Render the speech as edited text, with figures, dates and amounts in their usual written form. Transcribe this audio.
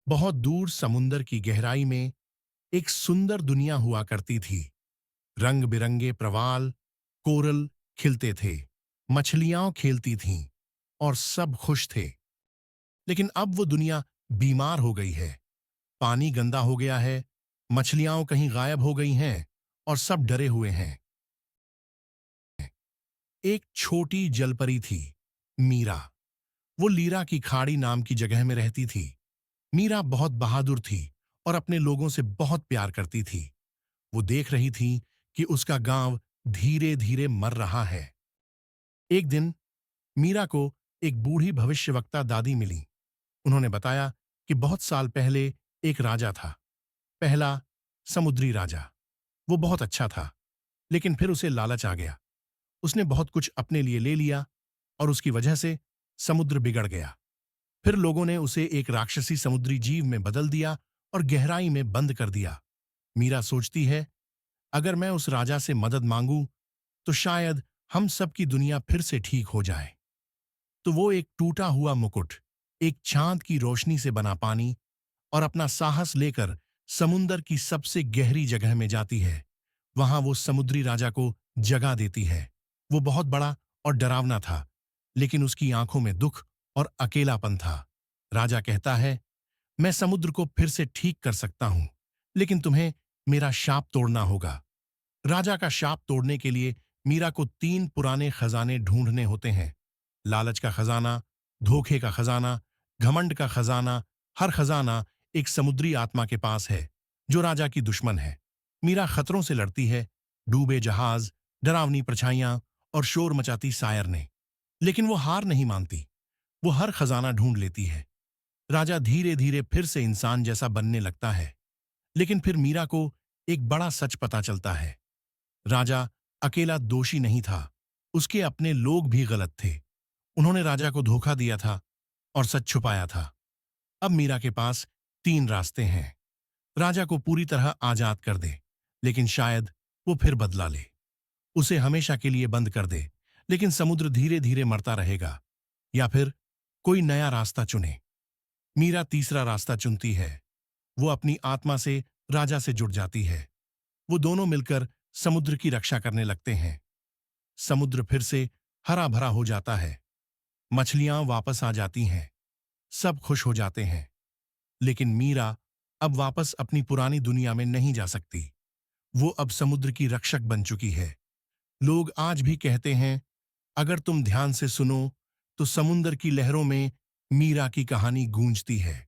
बहुत दूर समुंदर की गहराई में एक सुंदर दुनिया हुआ करती थी। रंग बिरंगे प्रवाल, कोरल खिलते थे, मछलियां खेलती थीं और सब खुश थे। लेकिन अब वो दुनिया बीमार हो गई है। पानी गंदा हो गया है, मछलियां कहीं गायब हो गई हैं और सब डरे हुए हैं। एक छोटी जलपरी थी, मीरा। वो लीरा की खाड़ी नाम की जगह में रहती थी। मीरा बहुत बहादुर थी और अपने लोगों से बहुत प्यार करती थी। वो देख रही थी कि उसका गांव धीरे धीरे मर रहा है। एक दिन मीरा को एक बूढ़ी भविष्यवक्ता दादी मिली। उन्होंने बताया कि बहुत साल पहले एक राजा था, पहला समुद्री राजा। वो बहुत अच्छा था, लेकिन फिर उसे लालच आ गया। उसने बहुत कुछ अपने लिए ले लिया और उसकी वजह से समुद्र बिगड़ गया। फिर लोगों ने उसे एक राक्षसी समुद्री जीव में बदल दिया और गहराई में बंद कर दिया। मीरा सोचती है, अगर मैं उस राजा से मदद मांगू तो शायद हम सबकी दुनिया फिर से ठीक हो जाए। तो वो एक टूटा हुआ मुकुट, एक चांद की रोशनी से बना पानी और अपना साहस लेकर समुंदर की सबसे गहरी जगह में जाती है। वहां वो समुद्री राजा को जगा देती है। वो बहुत बड़ा और डरावना था, लेकिन उसकी आंखों में दुख और अकेलापन था। राजा कहता है, मैं समुद्र को फिर से ठीक कर सकता हूं, लेकिन तुम्हें मेरा शाप तोड़ना होगा। राजा का शाप तोड़ने के लिए मीरा को 3 पुराने खजाने ढूंढने होते हैं। लालच का खजाना, धोखे का खजाना, घमंड का खजाना। हर खजाना एक समुद्री आत्मा के पास है, जो राजा की दुश्मन है। मीरा खतरों से लड़ती है, डूबे जहाज, डरावनी परछाइयां और शोर मचाती सायर ने। लेकिन वो हार नहीं मानती। वो हर खजाना ढूंढ लेती है। राजा धीरे धीरे फिर से इंसान जैसा बनने लगता है। लेकिन फिर मीरा को एक बड़ा सच पता चलता है। राजा अकेला दोषी नहीं था, उसके अपने लोग भी गलत थे। उन्होंने राजा को धोखा दिया था और सच छुपाया था। अब मीरा के पास 3 रास्ते हैं। राजा को पूरी तरह आजाद कर दे, लेकिन शायद वो फिर बदला ले। उसे हमेशा के लिए बंद कर दे, लेकिन समुद्र धीरे धीरे मरता रहेगा। या फिर कोई नया रास्ता चुने। मीरा तीसरा रास्ता चुनती है। वो अपनी आत्मा से राजा से जुड़ जाती है। वो दोनों मिलकर समुद्र की रक्षा करने लगते हैं। समुद्र फिर से हरा भरा हो जाता है। मछलियां वापस आ जाती हैं। सब खुश हो जाते हैं। लेकिन मीरा अब वापस अपनी पुरानी दुनिया में नहीं जा सकती। वो अब समुद्र की रक्षक बन चुकी है। लोग आज भी कहते हैं, अगर तुम ध्यान से सुनो तो समुद्र की लहरों में मीरा की कहानी गूंजती है।